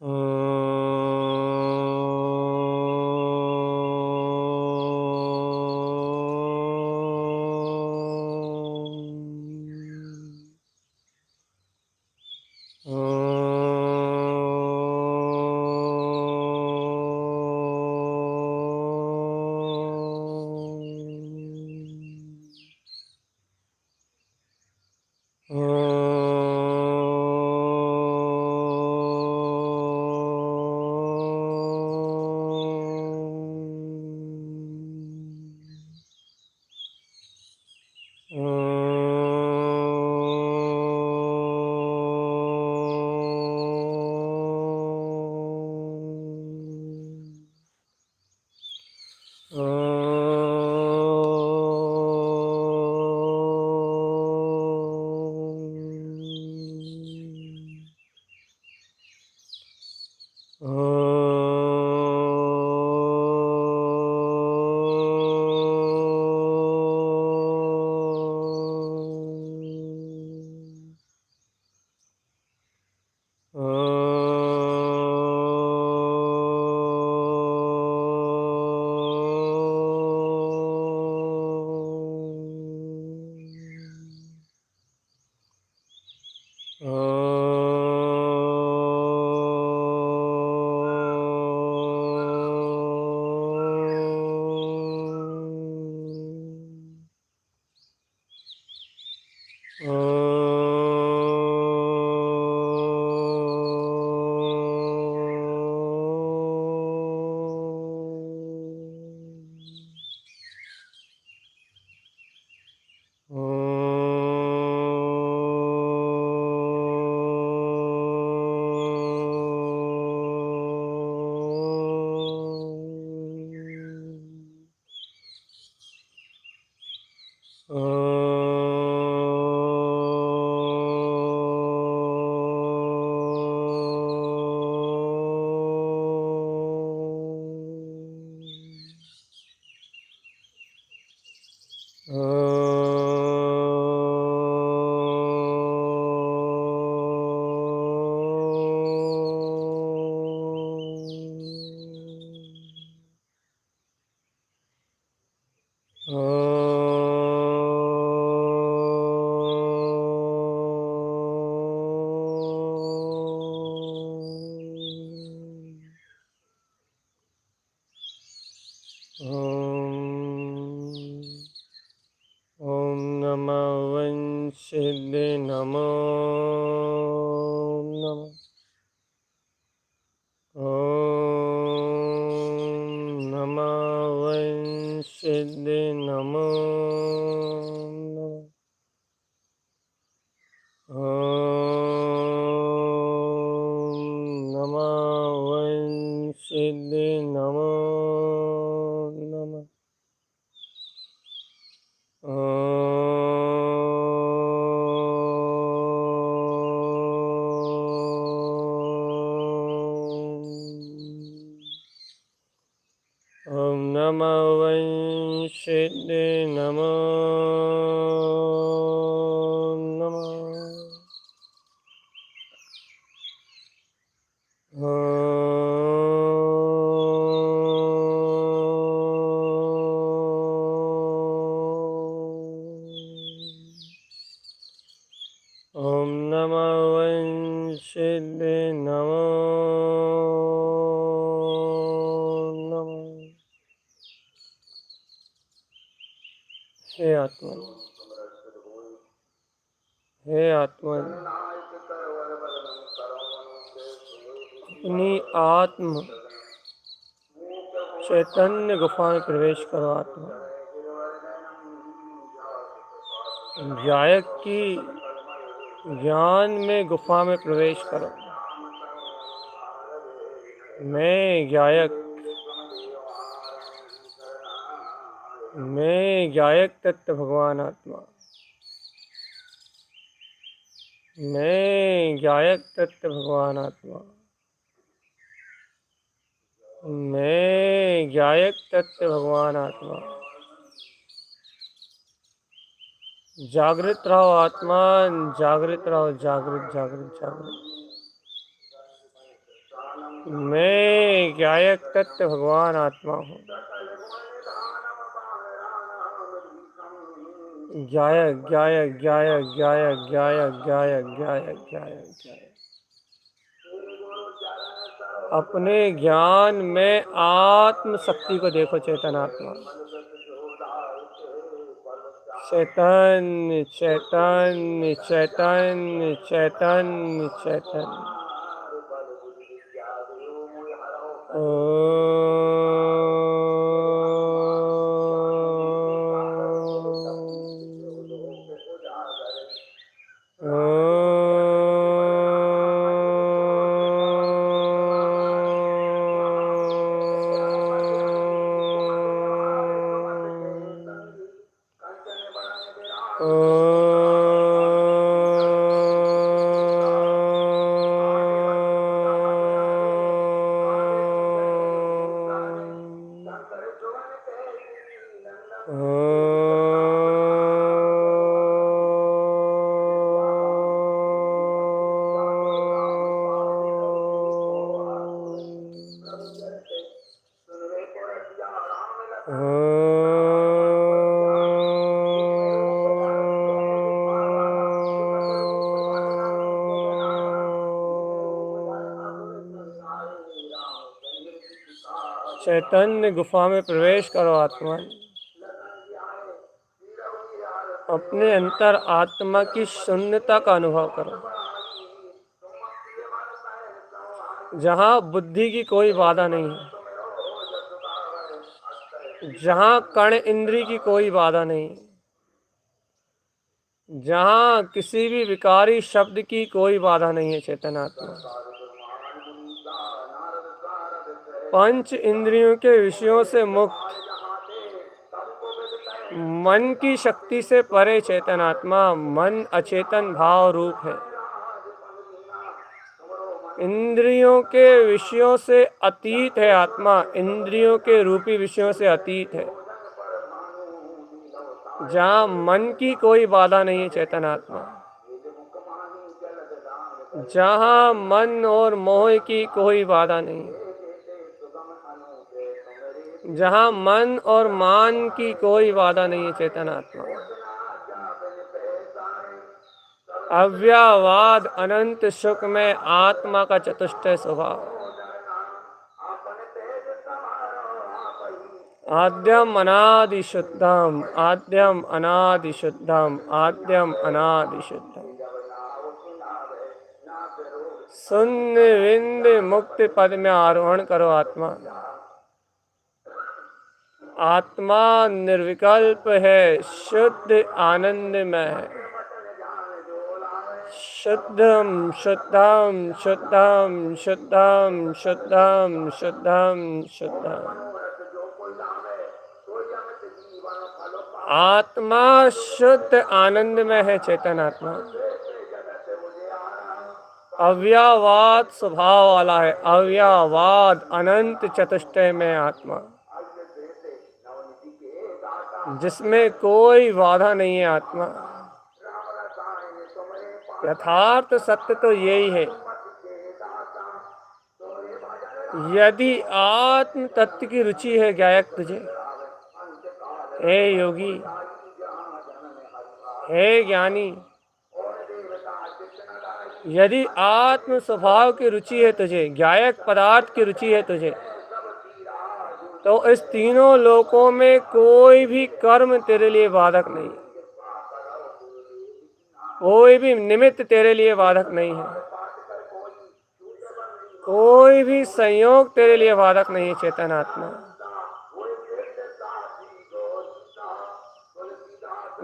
ॐ नमः वंशिदे नमो नमः। ॐ नमः वंशिदे नमो नमः। ॐ नमः वंशिदे नमो नमः। ॐ नमः वंशिदे नमो नमः। ॐ नमः वंशिदे नमो नमः। हे आत्मन, हे आत्मन, अपनी आत्म चैतन्य गुफा में प्रवेश करो। आत्मा गायक की ज्ञान में गुफा में प्रवेश करो। मैं गायक तत्व भगवान आत्मा, मैं गायक तत्व भगवान आत्मा, मैं गायक तत्व भगवान आत्मा। जागृत रहो आत्मा, जागृत रहो, जागृत जागृत जागृत। मैं गायक तत्व भगवान आत्मा हूँ। गायक गायक गायक गायक गायक गायक गायक गायक गायक अपने ज्ञान में आत्म शक्ति को देखो। चेतनात्मा चैतन्य चैतन्य चैतन्य चैतन्य चैतन्य। चैतन्य गुफा में प्रवेश करो आत्मा। अपने अंतर आत्मा की शून्यता का अनुभव करो, जहाँ बुद्धि की कोई बाधा नहीं है, जहाँ कण इंद्री की कोई बाधा नहीं है, जहाँ किसी भी विकारी शब्द की कोई बाधा नहीं है। चेतन आत्मा पंच इंद्रियों के विषयों से मुक्त, मन की शक्ति से परे चेतन आत्मा। मन अचेतन भाव रूप है, इंद्रियों के विषयों से अतीत है आत्मा, इंद्रियों के रूपी विषयों से अतीत है, जहाँ मन की कोई बाधा नहीं है। चेतन आत्मा जहाँ मन और मोह की कोई बाधा नहीं है, जहाँ मन और मान की कोई बाधा नहीं है। चेतन आत्मा अव्ययवाद अनंत सुख में आत्मा का चतुष्टय स्वभाव, आद्यम अनादि शुद्धम, आद्यम अनादि शुद्धम, आद्यम अनादि शुद्धम। शून्य विंद मुक्ति पद में आरोहण करो आत्मा। आत्मा निर्विकल्प है, शुद्ध आनंद में है। शुद्धम शुद्धम शुद्धम शुद्धम शुद्धम शुद्धम शुद्धम। आत्मा शुद्ध आनंद में है। चेतन आत्मा अव्ययवाद स्वभाव वाला है, अव्ययवाद अनंत चतुष्टय में आत्मा, जिसमें कोई बाधा नहीं है। आत्मा यथार्थ सत्य तो यही है, यदि आत्म तत्व की रुचि है गायक तुझे, हे योगी, हे ज्ञानी, यदि आत्म स्वभाव की रुचि है तुझे, गायक पदार्थ की रुचि है तुझे, तो इस तीनों लोकों में कोई भी कर्म तेरे लिए बाधक नहीं, कोई भी निमित्त तेरे लिए बाधक नहीं है, कोई भी संयोग तेरे लिए बाधक नहीं है। चेतन आत्मा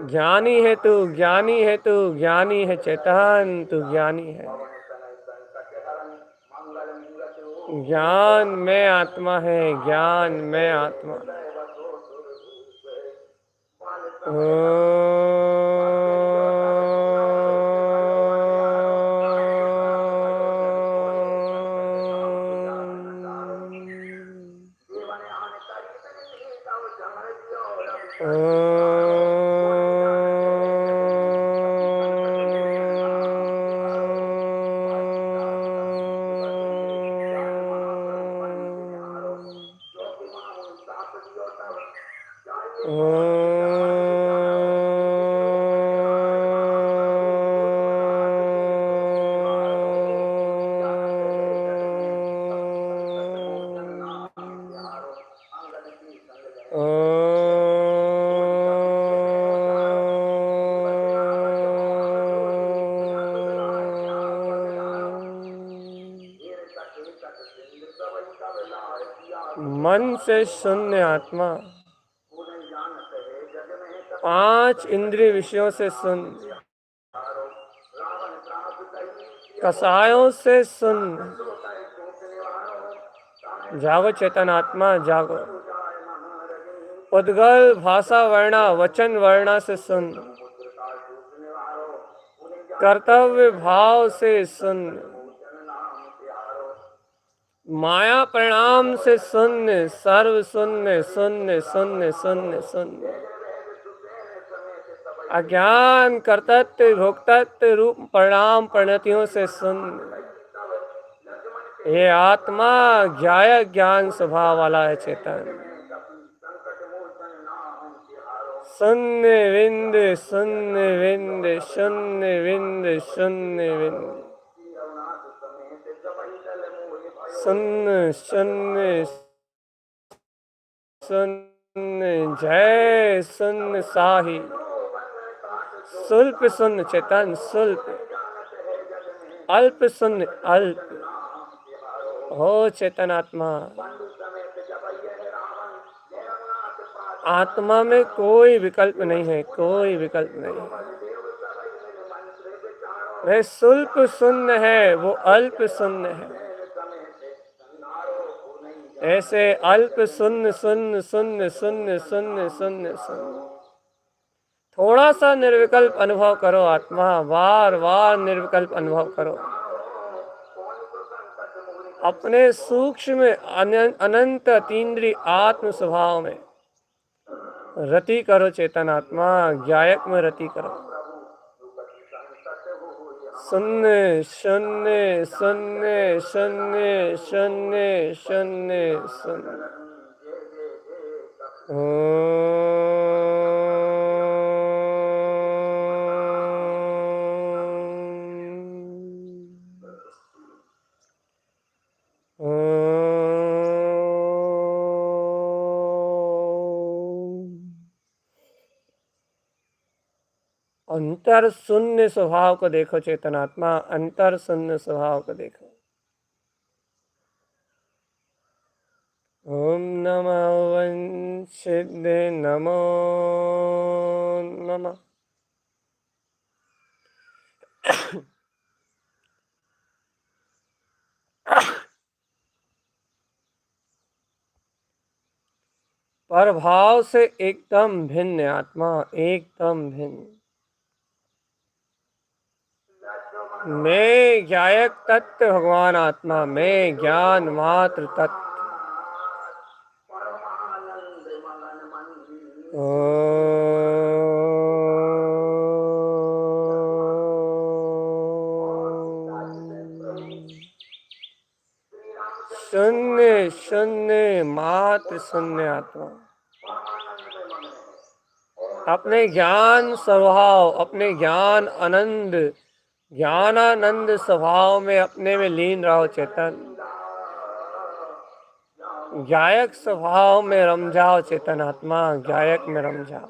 ज्ञानी है तू, ज्ञानी है तू, ज्ञानी है चेतन, तू ज्ञानी है। ज्ञान में आत्मा है, ज्ञान में आत्मा। मन से शून्य आत्मा, 5 इंद्रिय विषयों से शून्य, कसायों से शून्य। जागो चेतन आत्मा जागो। उद्गल भाषा वर्णा वचन वर्णा से शून्य, कर्तव्य भाव से शून्य, माया परिणाम से शून्य, सर्व शून्य शून्य शून्य शून्य शून्य। अज्ञान कर्तृत्व भोक्तृत्व रूप परिणाम परिणतियों से शून्य। ये आत्मा ज्ञायक ज्ञान स्वभाव वाला है चेतन। शून्य विंद शून्य विंद शून्य विंद शून्य विंद शून्य शून्य शून्य जय शून्य साही। शुल्प शून्य चेतन शुल्प, अल्प शून्य अल्प हो चेतन आत्मा। आत्मा में कोई विकल्प नहीं है, कोई विकल्प नहीं है। वह शुल्प शून्य है, वो अल्प शून्य है। ऐसे अल्प शून्य शून्य शून्य शून्य शून्य शून्य शून्य। थोड़ा सा निर्विकल्प अनुभव करो आत्मा, बार बार निर्विकल्प अनुभव करो। अपने सूक्ष्म अनंत अतीन्द्रिय आत्म स्वभाव में रति करो चेतन आत्मा, ज्ञायक में रति करो। शून्य शून्य शून्य शून्य शून्य शून्य शून्य। अंतर शून्य स्वभाव को देखो चेतनात्मा, अंतर शून्य स्वभाव को देखो। ओम नमः वंशिदे नमो नमः। प्रभाव से एकदम भिन्न आत्मा, एकदम भिन्न। मैं ज्ञायक तत्व भगवान आत्मा, मैं ज्ञान मात्र तत्व। शून्य शून्य मात्र शून्य आत्मा। अपने ज्ञान स्वभाव, अपने ज्ञान आनंद, ज्ञानानंद स्वभाव में अपने में लीन रहो चेतन। गायक स्वभाव में रम जाओ चेतन आत्मा, गायक में रम जाओ।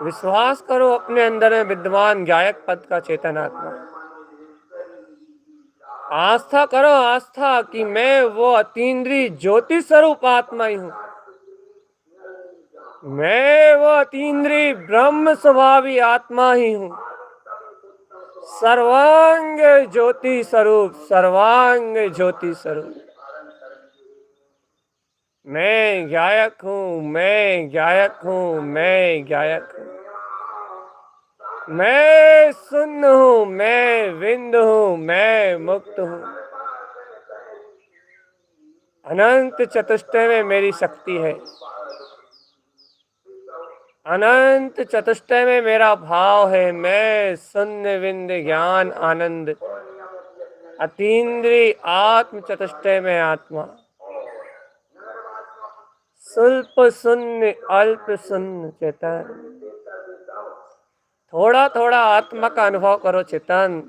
विश्वास करो अपने अंदर में विद्यमान गायक पद का चेतन आत्मा। आस्था करो, आस्था कि मैं वो अतीन्द्रिय ज्योति स्वरूप आत्मा ही हूँ। मैं वो अतीन्द्रिय ब्रह्म स्वभावी आत्मा ही हूँ। सर्वांग ज्योति स्वरूप, सर्वांग ज्योति स्वरूप। मैं गायक हूँ, मैं गायक हूँ, मैं गायक हूँ। मैं शून्य हूँ, मैं विंद हूँ, मैं मुक्त हूँ। अनंत चतुष्टय में मेरी शक्ति है। अनंत चतुष्टय में मेरा भाव है। मैं शून्य विंद ज्ञान आनंद अतीन्द्रिय आत्म चतुष्टय में आत्मा। स्वल्प शून्य अल्प शून्य चेतन। थोड़ा थोड़ा आत्मा का अनुभव करो चेतन।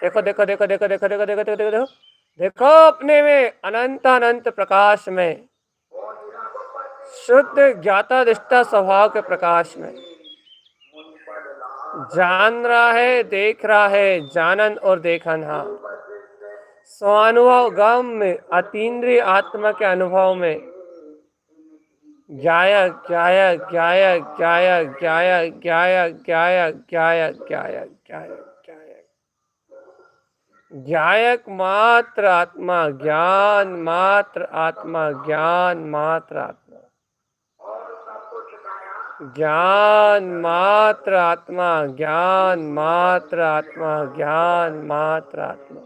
देखो देखो देखो देखो देखो देखो देखो देखो देखो देखो देखो अपने में अनंत अनंत प्रकाश में, शुद्ध ज्ञाता दृष्टा स्वभाव के प्रकाश में जान रहा है, देख रहा है, जानन और देखन। हाँ, स्वानुभव गम में, अतीन्द्रिय आत्मा के अनुभव में ज्ञायक ज्ञायक ज्ञायक ज्ञायक ज्ञायक ज्ञायक ज्ञायक ज्ञायक ज्ञायक ज्ञायक ज्ञायक ज्ञायक मात्र आत्मा, ज्ञान मात्र आत्मा, ज्ञान मात्र आत्मा, ज्ञान मात्र आत्मा, ज्ञान मात्र आत्मा, ज्ञान मात्र आत्मा।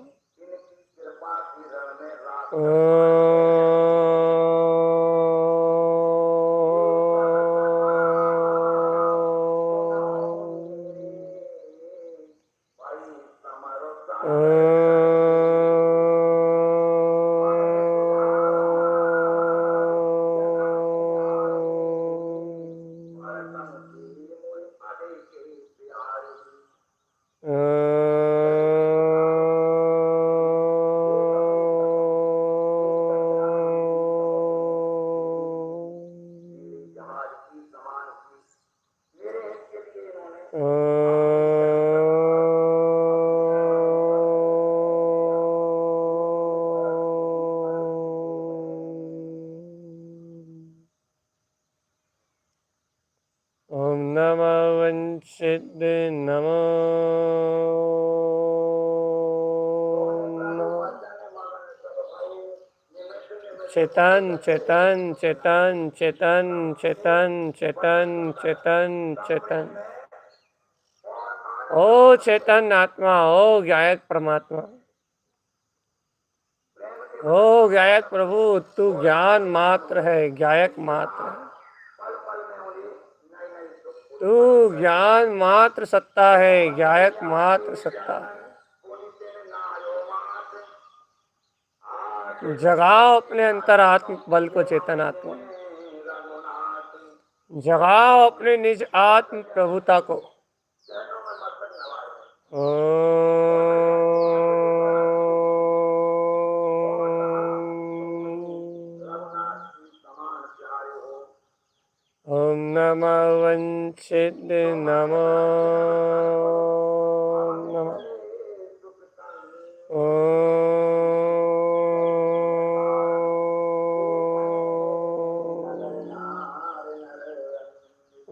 ओम नमः वंशित नमो चेतन चेतन चेतन चेतन चेतन चेतन चेतन चेतन। ओ चेतन आत्मा, ओ गायक परमात्मा, ओ गायक प्रभु, तू ज्ञान मात्र है, गायक मात्र है। तू ज्ञान मात्र सत्ता है, गायक मात्र सत्ता है। जगाओ अपने अंतरात्म बल को चेतन आत्मा, जगाओ अपने निज आत्म प्रभुता को। ओम नमः वंशित नमो नमः।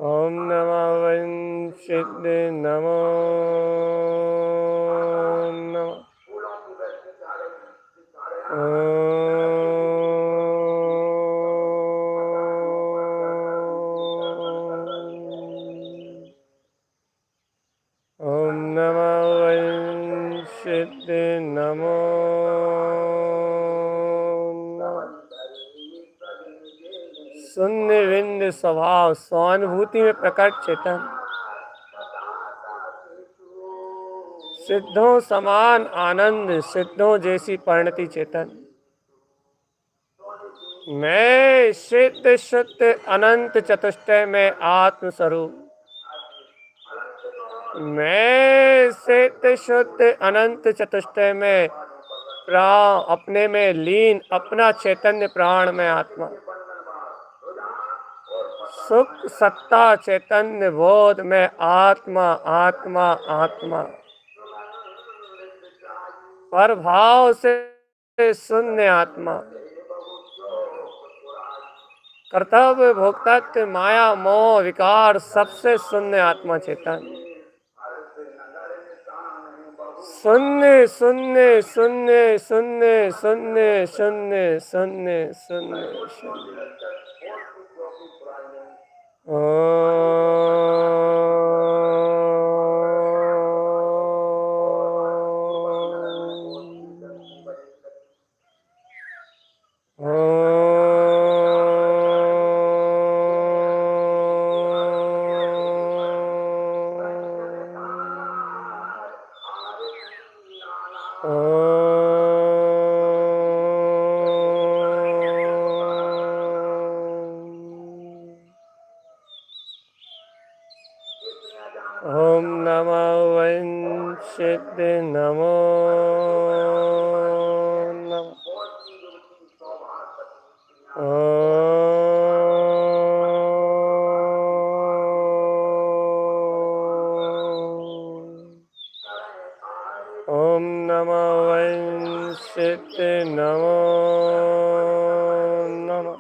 ओम नमः वंशित नमो नमः। ओम नमः वंशित नमो नमः। शून्य बिंद स्वभाव, स्वानुभूति में प्रकट चेतन, सिद्धों समान आनंद, सिद्धों जैसी परिणति चेतन। मैं सिद्ध शुद्ध अनंत चतुष्टय में आत्मस्वरूप, मैं सिद्ध शुद्ध अनंत चतुष्टय में प्राण अपने में लीन, अपना चैतन्य प्राण में आत्मा, सुख सत्ता चैतन्य बोध में आत्मा आत्मा आत्मा, पर भाव से शून्य आत्मा, कर्तव्य भोक्तव्य माया मोह विकार सबसे शून्य आत्मा चेतन। शून्य शून्य शून्य शून्य शून्य शून्य शून्य शून्य शून्य। वंशिते नमो नमः।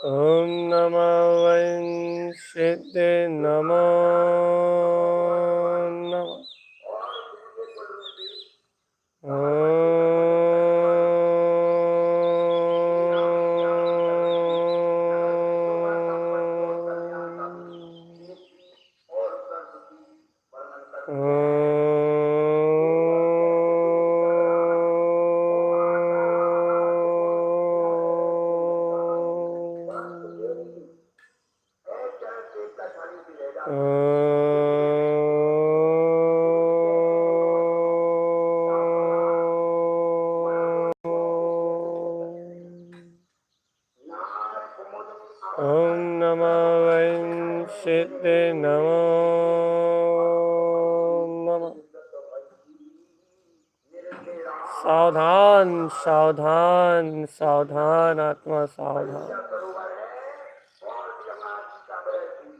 ओम नमः वंशिते नमो नमः। ओम नमः वंशिते नमो नमः। सावधान सावधान सावधान आत्मा सावधान।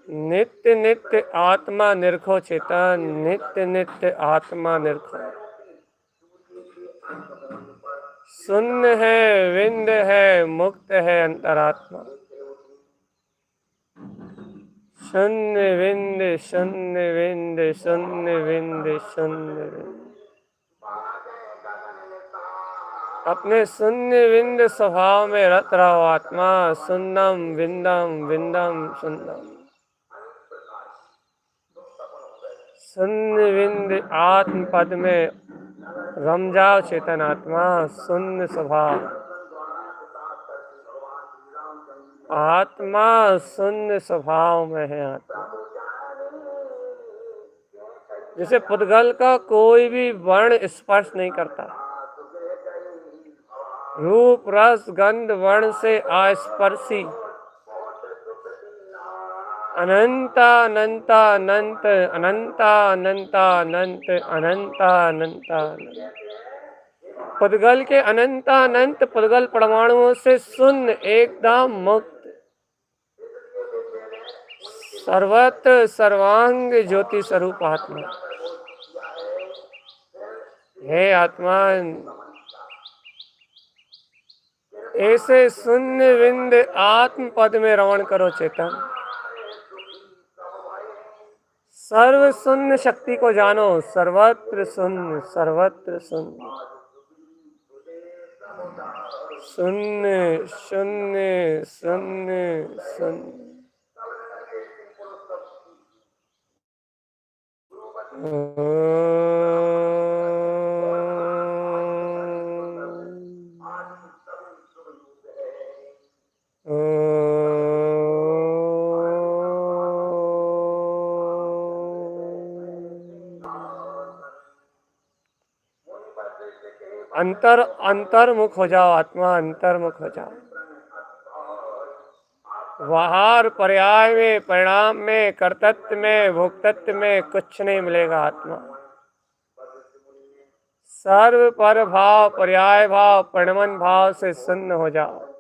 नित्य नित्य आत्मा निरखो चेतन, नित्य नित्य आत्मा निरखो। शून्य है, विंद है, मुक्त है अंतरात्मा। शून्य विंद शून्य विंद शून्य विंद शून्य विंद। अपने शून्य विंद स्वभाव में रत रहो आत्मा। शून्यम विंदम विंदम शून्यम। शून्य विंद आत्म पद में रम जाओ चेतन आत्मा। शून्य स्वभाव आत्मा शून्य स्वभाव में है आत्मा। जैसे पुद्गल का कोई भी वर्ण स्पर्श नहीं करता। रूप रस गंध वर्ण से अस्पर्शी अनंता अनंता अनंत अनंता अनंता अनंत अनंता अनंता। पुद्गल के अनंता अनंत पुद्गल परमाणुओं से शून्य एकदम मुक्त सर्वत्र सर्वांग ज्योति स्वरूप आत्मा। हे आत्मा, ऐसे शून्य विंद आत्म पद में रमण करो चेतन। सर्व शून्य शक्ति को जानो। सर्वत्र शून्य सर्वत्र शून्य शून्य शून्य शून्य शून्य। अंतर्मुख हो जाओ आत्मा, अंतर्मुख हो जाओ। बाहर पर्याय में, परिणाम में, कर्तृत्व में, भोक्तृत्व में कुछ नहीं मिलेगा आत्मा। सर्व पर भाव, पर्याय भाव, परिणमन भाव से शून्य हो जाओ।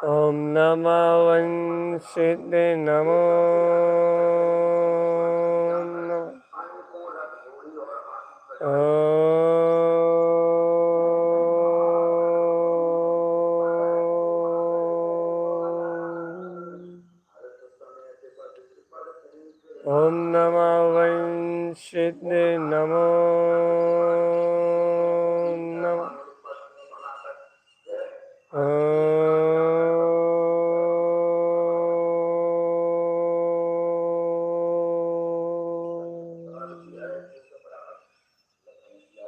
ओम नमः वंशिते नमो नमः। ओम नमः वंशिते नमो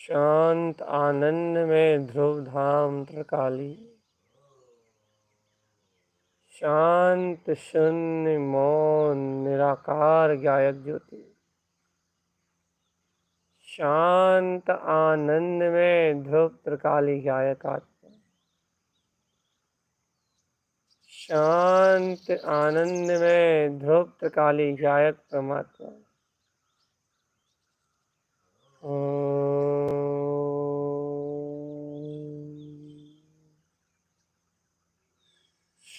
शांत आनंद में ध्रुव धाम त्रिकाली, शांत शून्य मौन निराकार गायक ज्योति, शांत आनंद में ध्रुव त्रिकाली गायक आत्मा, शांत आनंद में ध्रुव त्रिकाली गायक परमात्मा।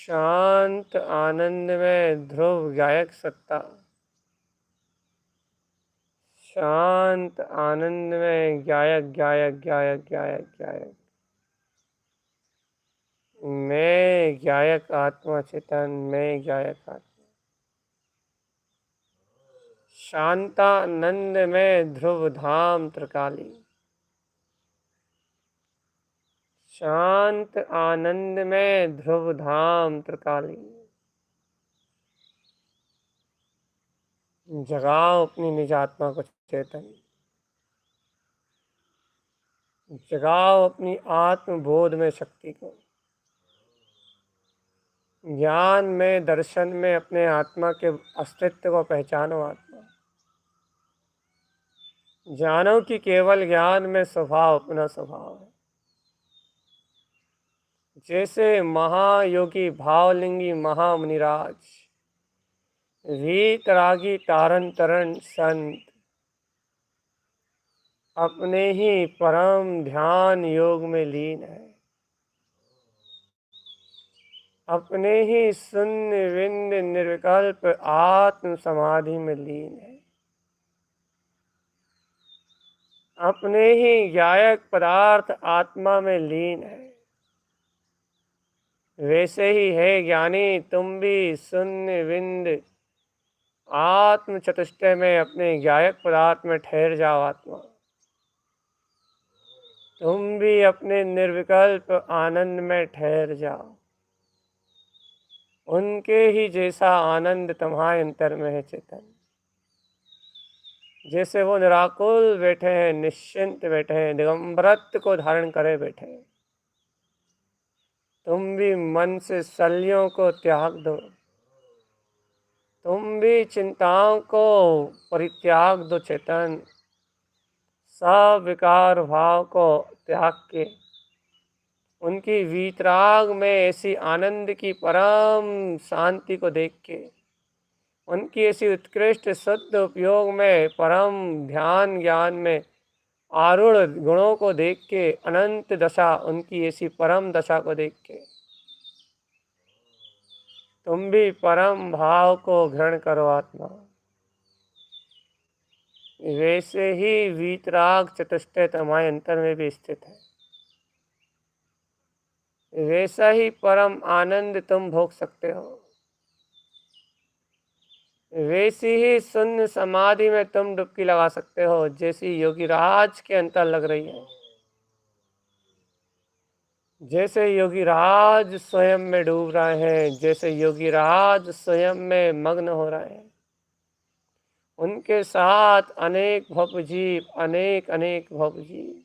शांत आनंद में ध्रुव गायक सत्ता, शांत आनंद में गायक गायक गायक गायक गायक। मैं गायक आत्मा चेतन, मैं गायक आत्मा। शांतानंद में ध्रुव धाम त्रिकाली, शांत आनंद में ध्रुव धाम त्रिकाली। जगाओ अपनी निज आत्मा को चेतन, जगाओ अपनी आत्मबोध में शक्ति को, ज्ञान में दर्शन में अपने आत्मा के अस्तित्व को पहचानो। आत्मा जानो कि केवल ज्ञान में स्वभाव अपना स्वभाव है। जैसे महायोगी भावलिंगी महामुनिराज वीतरागी तारण तरण संत अपने ही परम ध्यान योग में लीन है, अपने ही शून्य विंद निर्विकल्प आत्म समाधि में लीन है, अपने ही गायक पदार्थ आत्मा में लीन है। वैसे ही है ज्ञानी, तुम भी शून्य विंद आत्म चतुष्टय में अपने गायक पदार्थ में ठहर जाओ। आत्मा तुम भी अपने निर्विकल्प आनंद में ठहर जाओ। उनके ही जैसा आनंद तुम्हारे अंतर में है चेतन। जैसे वो निराकुल बैठे हैं, निश्चिंत बैठे हैं, दिगंबरत्व को धारण करे बैठे हैं, तुम भी मन से शल्यों को त्याग दो, तुम भी चिंताओं को परित्याग दो चेतन। सब विकार भाव को त्याग के उनकी वीतराग में ऐसी आनंद की परम शांति को देख के, उनकी ऐसी उत्कृष्ट शुद्ध उपयोग में परम ध्यान ज्ञान में आरूढ़ गुणों को देख के, अनंत दशा उनकी ऐसी परम दशा को देख के तुम भी परम भाव को ग्रहण करो आत्मा। वैसे ही वीतराग चतुष्टय तुम्हारे अंतर में भी स्थित है। वैसा ही परम आनंद तुम भोग सकते हो। वैसी ही शून्य समाधि में तुम डुबकी लगा सकते हो जैसी योगीराज के अंतर लग रही है। जैसे योगीराज स्वयं में डूब रहे हैं, जैसे योगीराज स्वयं में मग्न हो रहे हैं, उनके साथ अनेक भवजीव, अनेक अनेक भवजीव,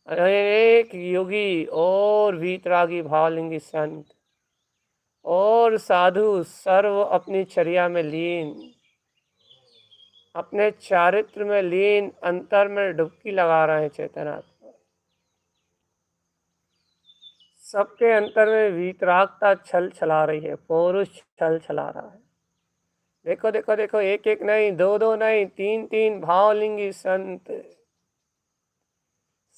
अनेक योगी और वीतरागी भावलिंगी संत और साधु सर्व अपनी चर्या में लीन, अपने चारित्र में लीन, अंतर में डुबकी लगा रहे हैं चेतनात्मा। सबके अंतर में वीतरागता छल छला रही है, पौरुष छल छला रहा है। देखो देखो देखो, एक एक नहीं, दो दो नहीं, तीन तीन भावलिंगी संत,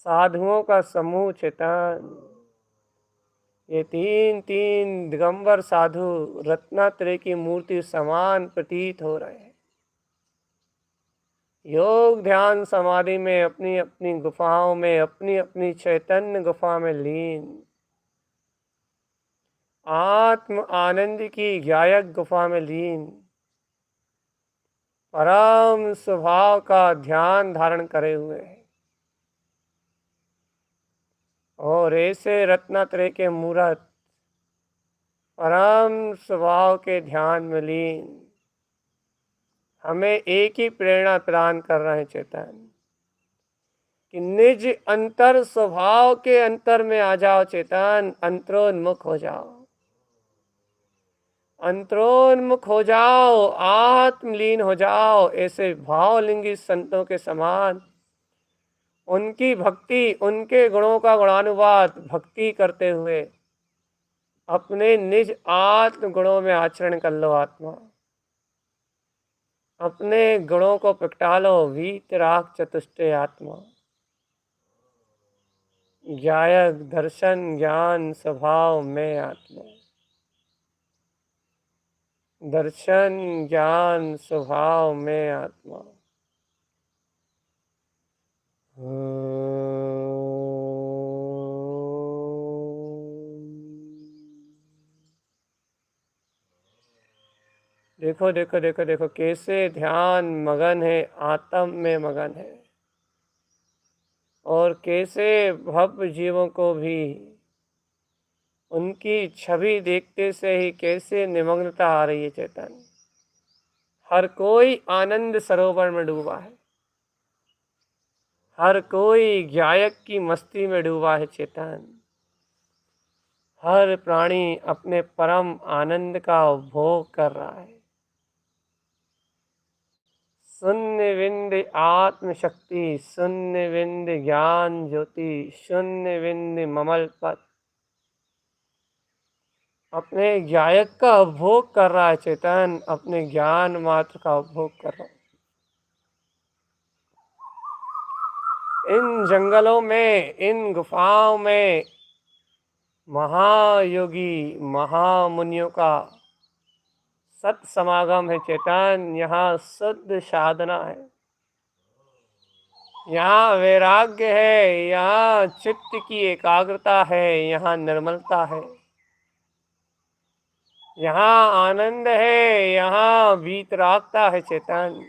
साधुओं का समूह चेतन, ये तीन तीन दिगंबर साधु रत्नात्रय की मूर्ति समान प्रतीत हो रहे हैं। योग ध्यान समाधि में अपनी अपनी गुफाओं में, अपनी अपनी चैतन्य गुफा में लीन, आत्म आनंद की गायक गुफा में लीन, परम स्वभाव का ध्यान धारण करे हुए हैं। और ऐसे रत्नात्रय के मूर्त परम स्वभाव के ध्यान में लीन हमें एक ही प्रेरणा प्रदान कर रहे हैं चेतन, कि निज अंतर स्वभाव के अंतर में आ जाओ चेतन, अंतरोन्मुख हो जाओ, अंतरोन्मुख हो जाओ, आत्मलीन हो जाओ। ऐसे भावलिंगी संतों के समान उनकी भक्ति, उनके गुणों का गुणानुवाद भक्ति करते हुए अपने निज आत्म गुणों में आचरण कर लो आत्मा। अपने गुणों को प्रगटा लो, वीतराग चतुष्टय आत्मा, गायक दर्शन ज्ञान स्वभाव में आत्मा, दर्शन ज्ञान स्वभाव में आत्मा। देखो देखो देखो देखो, कैसे ध्यान मगन है, आत्म में मगन है, और कैसे भव्य जीवों को भी उनकी छवि देखते से ही कैसे निमग्नता आ रही है चेतन। हर कोई आनंद सरोवर में डूबा है, हर कोई गायक की मस्ती में डूबा है चेतन। हर प्राणी अपने परम आनंद का उपभोग कर रहा है। शून्य बिंद आत्म शक्ति, शून्य बिंद ज्ञान ज्योति, शून्य बिंद ममल पद अपने गायक का उपभोग कर रहा है चेतन, अपने ज्ञान मात्र का उपभोग कर रहा है। इन जंगलों में, इन गुफाओं में महायोगी महामुनियों का सत समागम है चेतन। यहाँ शुद्ध साधना है, यहाँ वैराग्य है, यहाँ चित्त की एकाग्रता है, यहाँ निर्मलता है, यहाँ आनंद है, यहाँ वीतरागता है चेतन।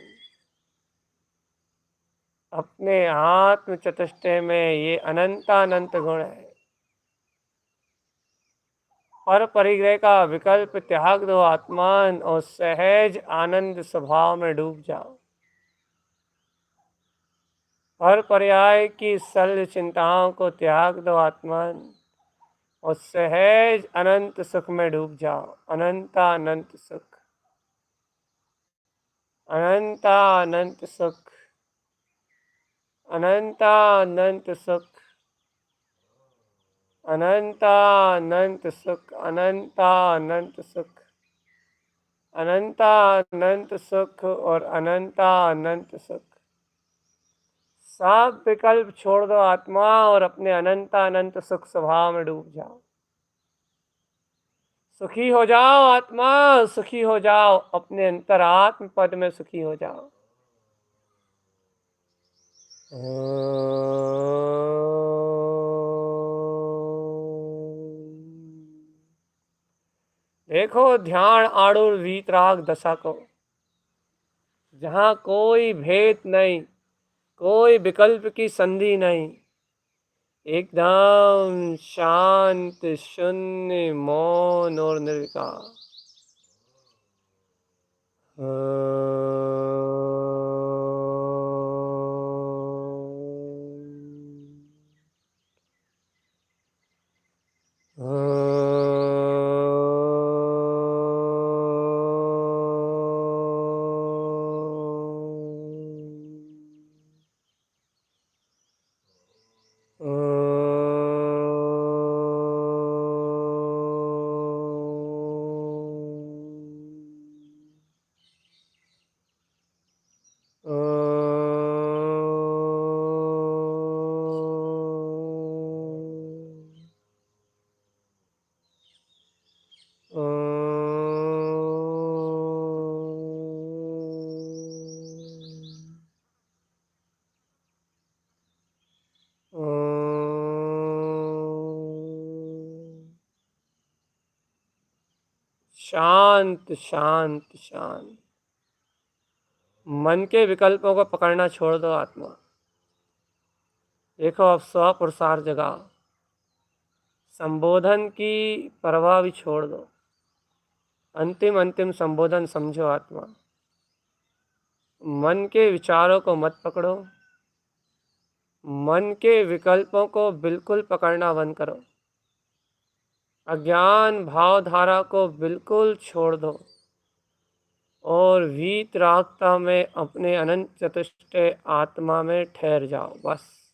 अपने आत्म चतुष्टय में ये अनंतानंत गुण है। पर परिग्रह का विकल्प त्याग दो आत्मान, और सहज आनंद स्वभाव में डूब जाओ। हर पर्याय की शल्य चिंताओं को त्याग दो आत्मान, और सहज अनंत सुख में डूब जाओ। अनंतानंत सुख, अनंतानंत सुख, अनंतानंत सुख, अनंतानंत सुख, अनंतानंत सुख, अनंतानंत सुख और अनंतानंत सुख। सब विकल्प छोड़ दो आत्मा, और अपने अनंतानंत सुख स्वभाव में डूब जाओ। सुखी हो जाओ आत्मा, सुखी हो जाओ, अपने अंतरात्म पद में सुखी हो जाओ। देखो ध्यान आड़ुर वीतराग दशा को, जहाँ कोई भेद नहीं, कोई विकल्प की संधि नहीं, एकदम शांत शून्य मौन और निर्विकार। शांत शांत शांत। मन के विकल्पों को पकड़ना छोड़ दो आत्मा। देखो अब स्व पुरुषार्थ जगाओ, संबोधन की परवाह भी छोड़ दो। अंतिम अंतिम संबोधन समझो आत्मा। मन के विचारों को मत पकड़ो, मन के विकल्पों को बिल्कुल पकड़ना बंद करो। अज्ञान भावधारा को बिल्कुल छोड़ दो और वीतरागता में अपने अनंत चतुष्टय आत्मा में ठहर जाओ। बस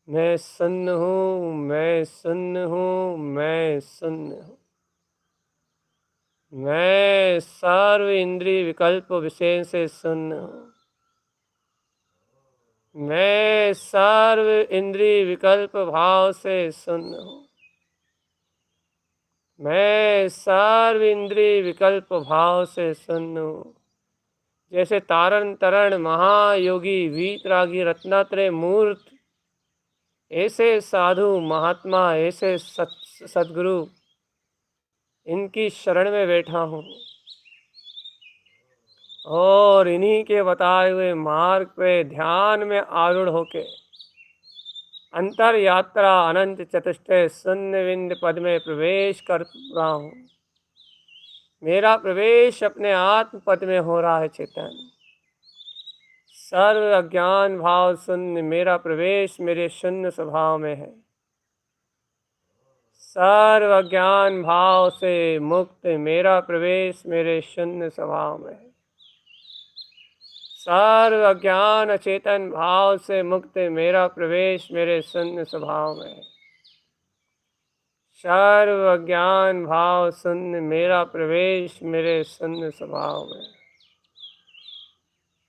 मैं शून्य हूँ, मैं शून्य हूँ, मैं शून्य हूँ। मैं सर्व इंद्रिय विकल्प विषय से शून्य हूँ। मैं सर्व इंद्रिय विकल्प भाव से शून्य हूँ। मैं सर्व इंद्रिय विकल्प भाव से शून्य हूँ। जैसे तारण तरण महायोगी वीतरागी रत्नात्रय मूर्त, ऐसे साधु महात्मा, ऐसे सदगुरु, इनकी शरण में बैठा हूँ और इन्हीं के बताए हुए मार्ग पे ध्यान में आरूढ़ होके अंतर यात्रा अनंत चतुष्टय शून्य बिंद पद में प्रवेश कर रहा हूँ। मेरा प्रवेश अपने आत्म पद में हो रहा है। चेतन सर्व अज्ञान भाव शून्य, मेरा प्रवेश मेरे शून्य स्वभाव में है। सर्व अज्ञान भाव से मुक्त मेरा प्रवेश मेरे शून्य स्वभाव में है। सर्व अज्ञान अचेतन भाव से मुक्त मेरा प्रवेश मेरे शून्य स्वभाव में है। सर्व अज्ञान भाव शून्य मेरा प्रवेश मेरे शून्य स्वभाव में।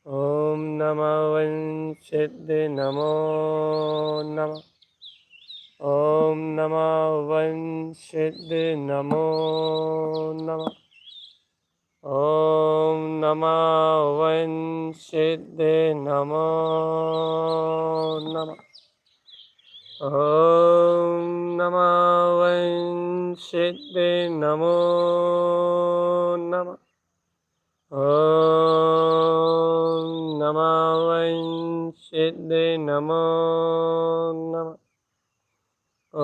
ओम नमः वंशिद नमो नमः। ओम नमः वंशिद नमो नमः। ओम नमः वंशिद नमो नमः। ओम नमः वंशिद नमो नमः। ओम नमः वंशिद नमो नमः। ओम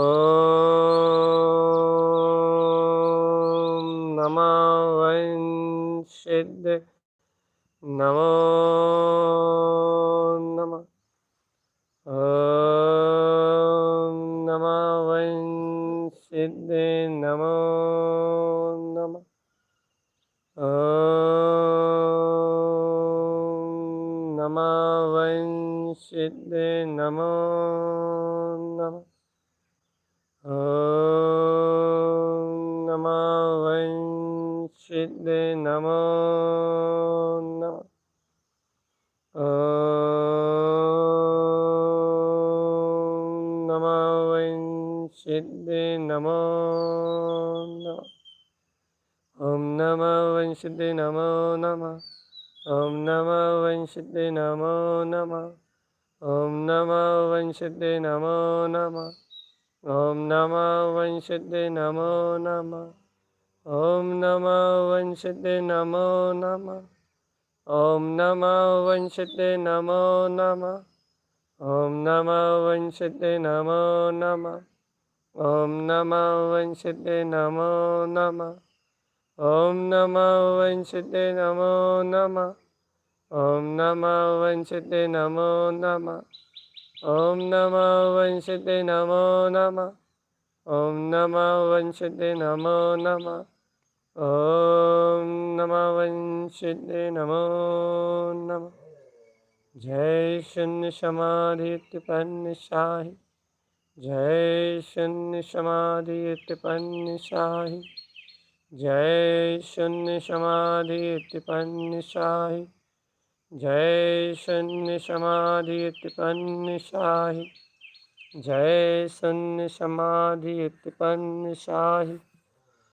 नमः वंशिद नमो नमः। ओम नमः वंशिद नमो नमः। ओम नमः वंशिद नमो नमः। ओम नमः वंशिद नमो नमः। ओम नमः वंशिद नमो नमः। वंशिते नमो नमः। ॐ नमो वंशिते नमो नमः। ॐ नमो वंशिते नमो नमः। ॐ नमो वंशिते नमो नमः। ॐ नमो वंशिते नमो नमः। ॐ नमो वंशिते नमो नमः। ॐ नमो वंशिते नमो नमः। ॐ नमो वंशिते नमो नमः। ॐ नमो वंशिते नमो नमः। ॐ नमो वंशिते नमो नमः। ॐ नमो वंशिते नमो नमः। ॐ नमो वंशिते नमो नमः। ॐ नमो वंशिते नमो नमः। जय शून्य समाधि उत्पन्न शाही। जय शून्य समाधि उत्पन्न शाही। जय शून्य समाधि उत्पन्न शाही। जय शून्य समाधि उत्पन्न शाही। जय शून्य समाधि उत्पन्न शाही।